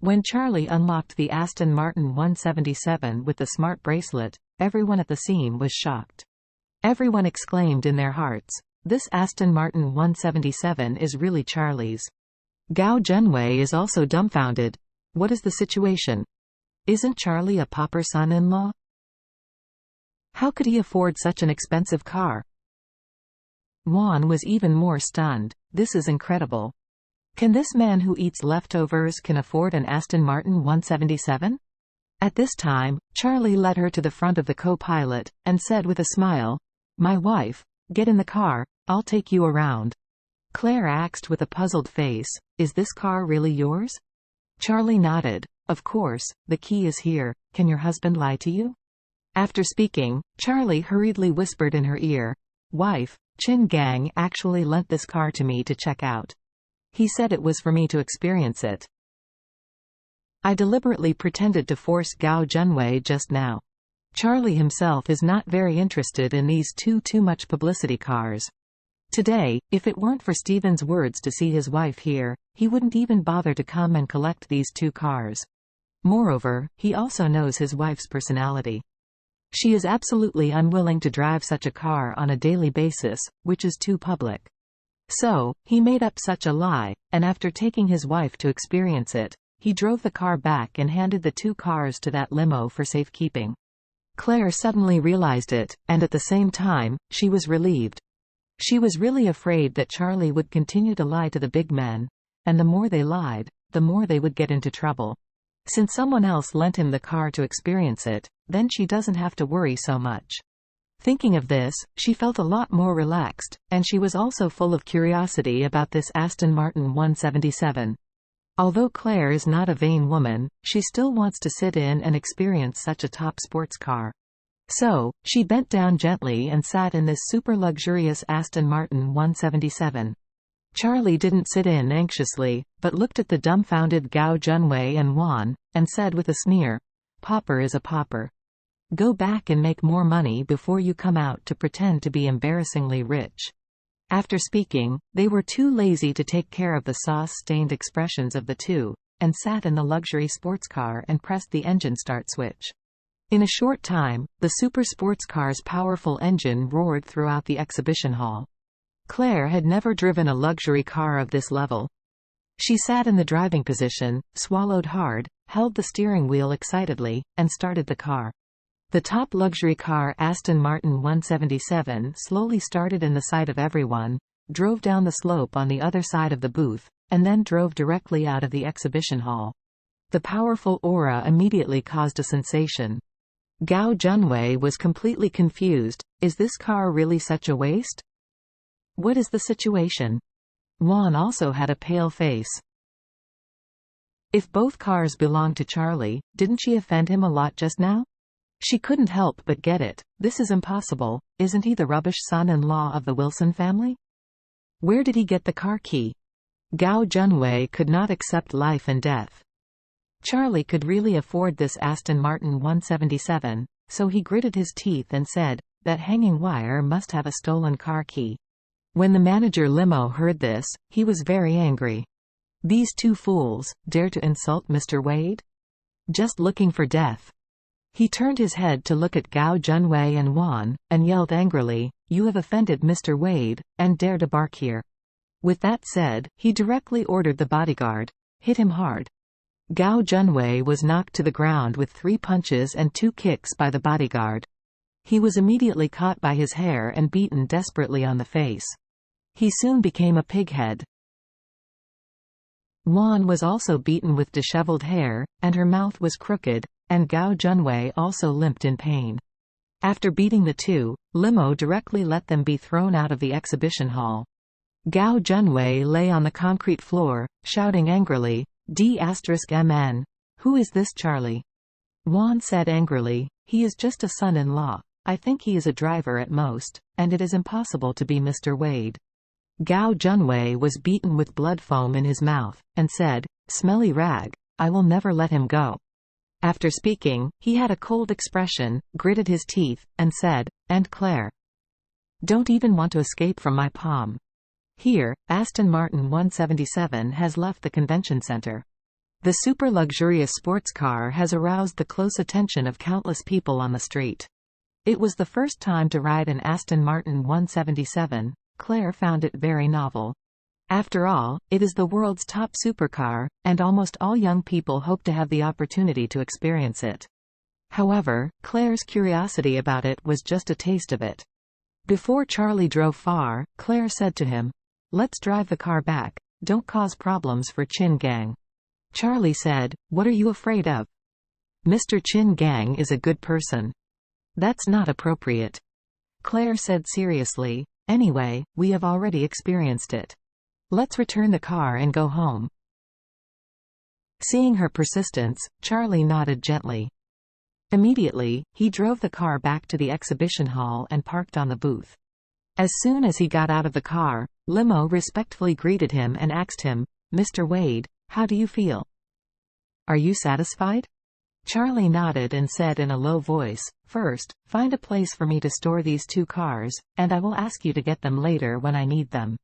When Charlie unlocked the Aston Martin 177 with the smart bracelet, everyone at the scene was shocked. Everyone exclaimed in their hearts, "This Aston Martin 177 is really Charlie's." Gao Junwei is also dumbfounded. What is the situation? Isn't Charlie a pauper son-in-law? How could he afford such an expensive car? Juan was even more stunned. This is incredible. Can this man who eats leftovers can afford an Aston Martin 177? At this time, Charlie led her to the front of the co-pilot, and said with a smile, "My wife, get in the car, I'll take you around." Claire asked with a puzzled face, "Is this car really yours?" Charlie nodded. "Of course, the key is here. Can your husband lie to you?" After speaking, Charlie hurriedly whispered in her ear, "Wife, Chin Gang actually lent this car to me to check out. He said it was for me to experience it. I deliberately pretended to force Gao Junwei just now. Charlie himself is not very interested in these too much publicity cars. Today, if it weren't for Steven's words to see his wife here, he wouldn't even bother to come and collect these 2 cars. Moreover, he also knows his wife's personality. She is absolutely unwilling to drive such a car on a daily basis, which is too public. So, he made up such a lie, and after taking his wife to experience it, he drove the car back and handed the 2 cars to that limo for safekeeping. Claire suddenly realized it, and at the same time, she was relieved. She was really afraid that Charlie would continue to lie to the big men, and the more they lied, the more they would get into trouble. Since someone else lent him the car to experience it, then she doesn't have to worry so much. Thinking of this, she felt a lot more relaxed, and she was also full of curiosity about this Aston Martin 177. Although Claire is not a vain woman, she still wants to sit in and experience such a top sports car. So, she bent down gently and sat in this super luxurious Aston Martin 177. Charlie didn't sit in anxiously, but looked at the dumbfounded Gao Junwei and Juan, and said with a sneer, "Pauper is a pauper. Go back and make more money before you come out to pretend to be embarrassingly rich." After speaking, they were too lazy to take care of the sauce-stained expressions of the 2, and sat in the luxury sports car and pressed the engine start switch. In a short time, the super sports car's powerful engine roared throughout the exhibition hall. Claire had never driven a luxury car of this level. She sat in the driving position, swallowed hard, held the steering wheel excitedly, and started the car. The top luxury car Aston Martin 177 slowly started in the sight of everyone, drove down the slope on the other side of the booth, and then drove directly out of the exhibition hall. The powerful aura immediately caused a sensation. Gao Junwei was completely confused. Is this car really such a waste? What is the situation? Juan also had a pale face. If both cars belonged to Charlie, didn't she offend him a lot just now? She couldn't help but get it. This is impossible. Isn't he the rubbish son-in-law of the Wilson family? Where did he get the car key? Gao Junwei could not accept life and death. Charlie could really afford this Aston Martin 177, so he gritted his teeth and said, "That hanging wire must have a stolen car key." When the manager limo heard this, he was very angry. These 2 fools dare to insult Mr. Wade? Just looking for death. He turned his head to look at Gao Junwei and Juan, and yelled angrily, "You have offended Mr. Wade, and dare to bark here." With that said, he directly ordered the bodyguard, "Hit him hard." Gao Junwei was knocked to the ground with 3 punches and 2 kicks by the bodyguard. He was immediately caught by his hair and beaten desperately on the face. He soon became a pighead. Juan was also beaten with disheveled hair, and her mouth was crooked, and Gao Junwei also limped in pain. After beating the 2, limo directly let them be thrown out of the exhibition hall. Gao Junwei lay on the concrete floor, shouting angrily, "D*MN. Who is this Charlie?" Juan said angrily, "He is just a son-in-law. I think he is a driver at most, and it is impossible to be Mr. Wade." Gao Junwei was beaten with blood foam in his mouth, and said, "Smelly rag, I will never let him go." After speaking, he had a cold expression, gritted his teeth, and said, "And Claire. Don't even want to escape from my palm. Here, Aston Martin 177 has left the convention center. The super luxurious sports car has aroused the close attention of countless people on the street. It was the first time to ride an Aston Martin 177. Claire found it very novel. After all, it is the world's top supercar, and almost all young people hope to have the opportunity to experience it. However, Claire's curiosity about it was just a taste of it. Before Charlie drove far, Claire said to him, "Let's drive the car back. Don't cause problems for Chin Gang." Charlie said, "What are you afraid of? Mr. Chin Gang is a good person." "That's not appropriate," Claire said seriously. "Anyway, we have already experienced it. Let's return the car and go home." Seeing her persistence, Charlie nodded gently. Immediately, he drove the car back to the exhibition hall and parked on the booth. As soon as he got out of the car, Limo respectfully greeted him and asked him, "Mr. Wade, how do you feel? Are you satisfied?" Charlie nodded and said in a low voice, "First, find a place for me to store these two cars, and I will ask you to get them later when I need them."